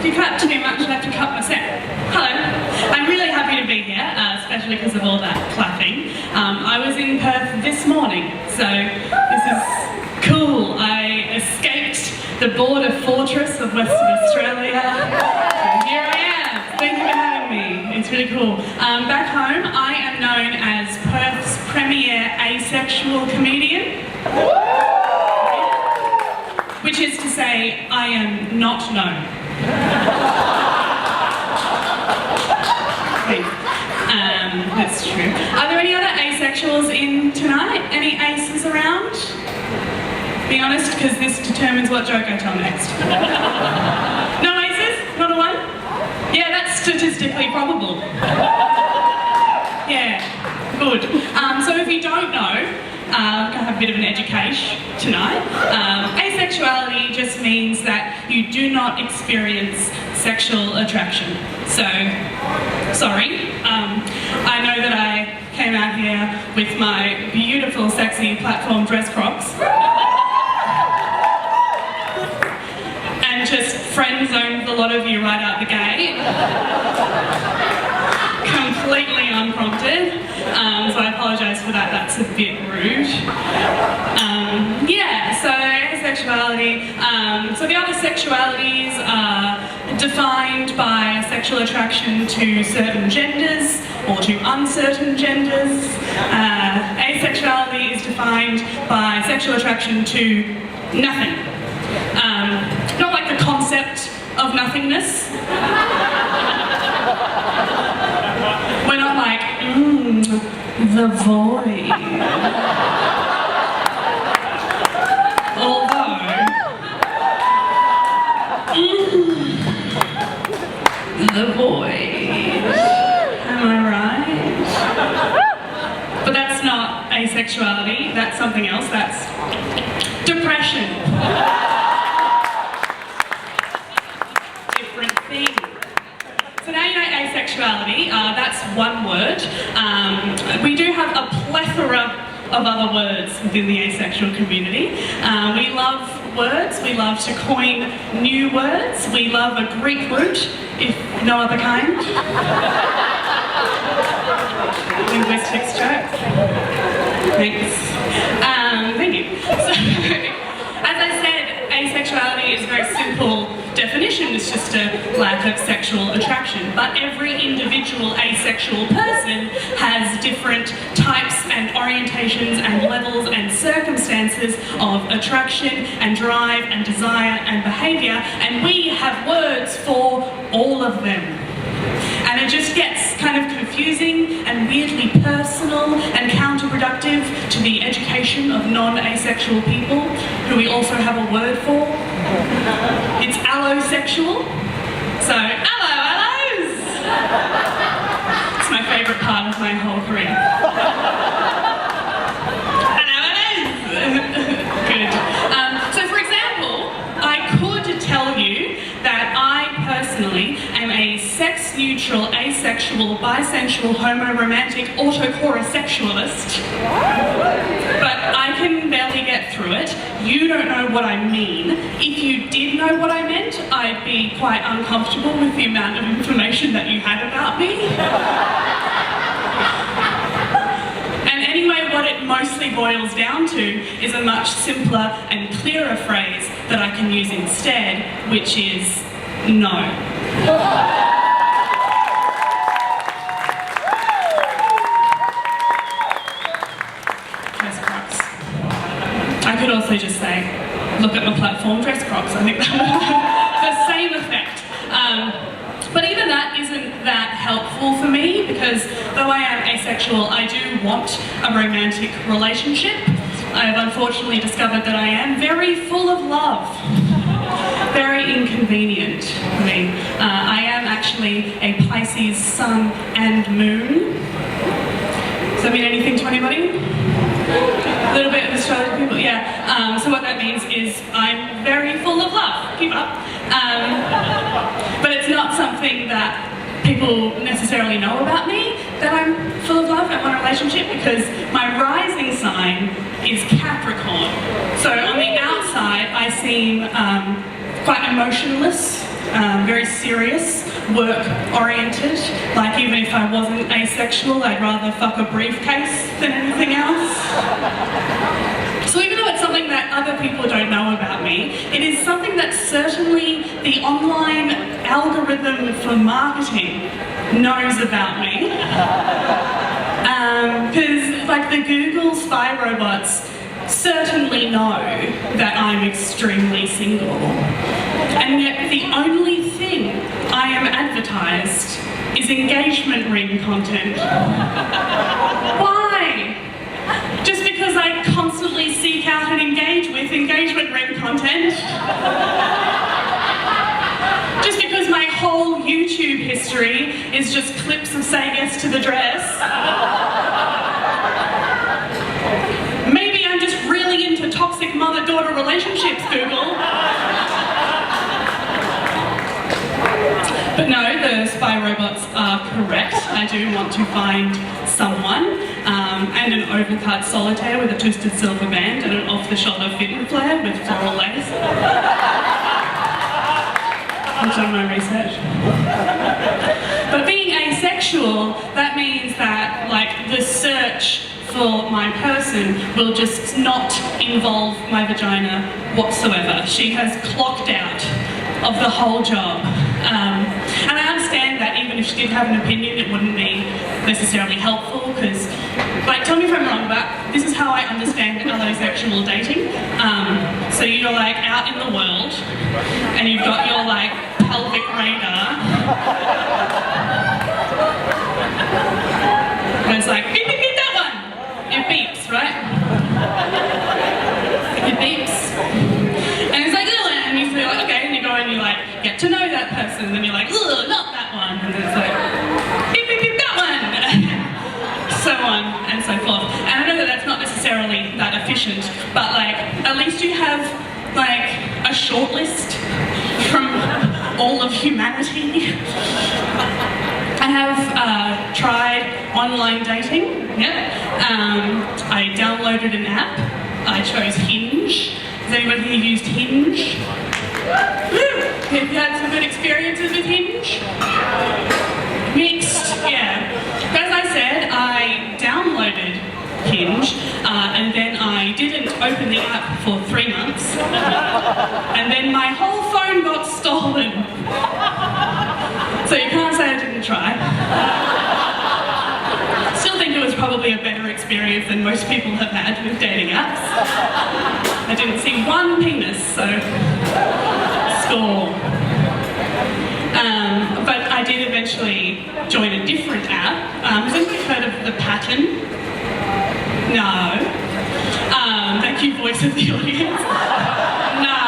If you clap too much, I have to cut my set. Hello. I'm really happy to be here, especially because of all that clapping. I was in Perth this morning, so this is cool. I escaped the border fortress of Western Australia. And here I am. Thank you for having me. It's really cool. Back home, I am known as Perth's premier asexual comedian. Which is to say, I am not known. That's true. Are there any other asexuals in tonight? Any aces around? Be honest, because this determines what joke I tell next. No aces? Not a one? Yeah, that's statistically probable. Yeah, good. So if you don't know, I'm going to have a bit of an education tonight. Asexuality just means that you do not experience sexual attraction. So, sorry. I know that I came out here with my beautiful, sexy platform dress Crocs and just friend-zoned a lot of you right out the gate. Completely unprompted. So I apologise for that, that's a bit rude. Yeah, so asexuality. So the other sexualities are defined by sexual attraction to certain genders or to uncertain genders. Asexuality is defined by sexual attraction to nothing. Not like the concept of nothingness. We're not like, the void. Although, the void. Am I right? But that's not asexuality, that's something else, that's depression. Different thing. So now you know asexuality, that's one word. We do have a plethora of other words within the asexual community. We love words, we love to coin new words, we love a Greek root, if no other kind. Linguistics joke. Thanks. Thank you. So, as I said, asexuality is a very simple definition, it's just a lack of sexual attraction. But every individual asexual person has different types and orientations and levels and circumstances of attraction and drive and desire and behaviour, and we have words for all of them. And it just gets kind of confusing and weirdly personal and counterproductive to the education of non-asexual people, who we also have a word for. It's allosexual. So, allos! It's my favourite part of my whole career. Good. So for example, I could tell you that I personally am a sex-neutral, asexual, bisensual, homo-romantic, autochorosexualist. But I can barely get through it. You don't know what I mean. If you did know what I meant, I'd be quite uncomfortable with the amount of information that you had about me. And anyway, what it mostly boils down to is a much simpler and clearer phrase that I can use instead, which is no. Dress Crocs. I could also just say, look at my platform dress Crocs. I think that would have the same effect. But even that isn't that helpful for me, because though I am asexual, I do want a romantic relationship. I have unfortunately discovered that I am very full of love. Very inconvenient for me. I am actually a Pisces sun and moon. Does that mean anything to anybody? A little bit of astrology people, yeah. So what that means is I'm very full of love. Keep up. But it's not something that people necessarily know about me, that I'm full of love and want a relationship, because my rising sign is Capricorn. So on the outside I seem quite emotionless very serious, work-oriented. Like, even if I wasn't asexual, I'd rather fuck a briefcase than anything else. So even though it's something that other people don't know about me, it is something that certainly the online algorithm for marketing knows about me. Because like the Google spy robots certainly know that I'm extremely single. And yet the only thing I am advertised is engagement ring content. Why? Just because I constantly seek out and engage with engagement ring content? Just because my whole YouTube history is just clips of saying yes to the dress? Maybe I'm just really into toxic mother-daughter relationships, Google. But no, the spy robots are correct. I do want to find someone, and an oval-cut solitaire with a twisted silver band and an off-the-shoulder fit and flare with floral lace. I've done my research. But being asexual, that means that like the search for my person will just not involve my vagina whatsoever. She has clocked out of the whole job. And I understand that even if she did have an opinion, it wouldn't be necessarily helpful, because, like, tell me if I'm wrong, but this is how I understand allosexual dating. So you're like out in the world, and you've got your like pelvic radar. And it's like, beep, beep, beep, that one! It beeps, right? It beeps. And it's like, ugh, and you feel like, okay, and you go and you like get to know that person, and then you're like, ugh, not that one. And it's like, beep, beep, beep, that one! So on and so forth. And I know that that's not necessarily that efficient, but like, at least you have like a short list from all of humanity. I have tried online dating. Yep. I downloaded an app. I chose Hinge. Has anybody here used Hinge? Have you had some good experiences with Hinge? Mixed, yeah. As I said, I downloaded Hinge, and then I didn't open the app for 3 months, and then my whole phone got stolen. So you can't say I didn't try. Still think it was probably a better experience than most people have had with dating apps. I didn't see one penis, so score. But I did eventually join a different app. Has anybody heard of The Pattern? No. Thank you, voice of the audience. No.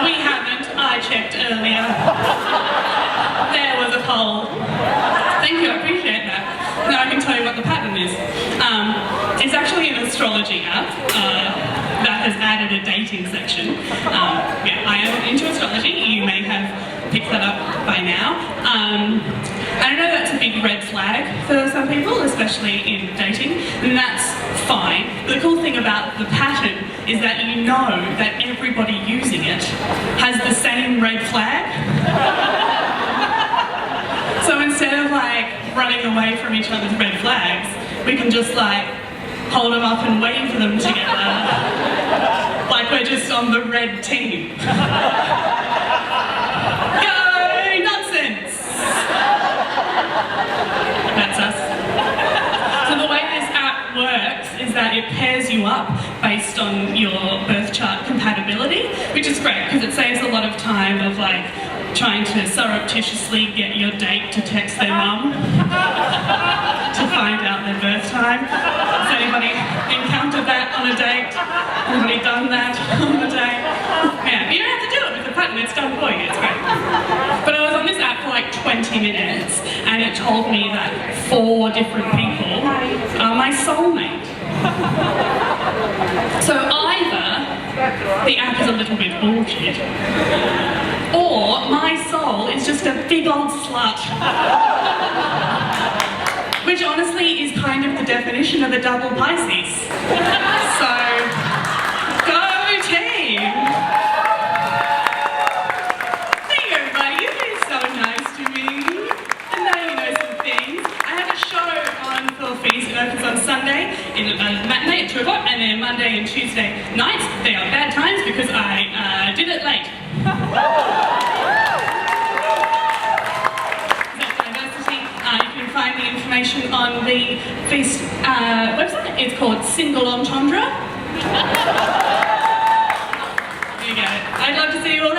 We haven't. I checked earlier. There was a poll. Thank you, I appreciate that. Now I can tell you what The Pattern is. It's actually an astrology app that has added a dating section. Yeah, I am into astrology. You may have picked that up by now. And I know that's a big red flag for some people, especially in dating, and that's fine. But the cool thing about The Pattern is that you know that everybody using it has the same red flag. So instead of like running away from each other's red flags, we can just like hold them up and wave them together. Like we're just on the red team. That's us. So the way this app works is that it pairs you up based on your birth chart compatibility, which is great because it saves a lot of time of like trying to surreptitiously get your date to text their mum to find out their birth time. Has anybody encountered that on a date? Anybody done that on a date? Yeah, you don't have to do it with The Pattern, it's done for you, it's great. But I was on this app for like 20 minutes and it told me that 4 different people are my soulmate. So either the app is a little bit bullshit, or my soul is just a big old slut. Which honestly is kind of the definition of a double Pisces. So, go team! Diversity. You can find the information on the Feast website. It's called Single Entendre. There you go. I'd love to see you all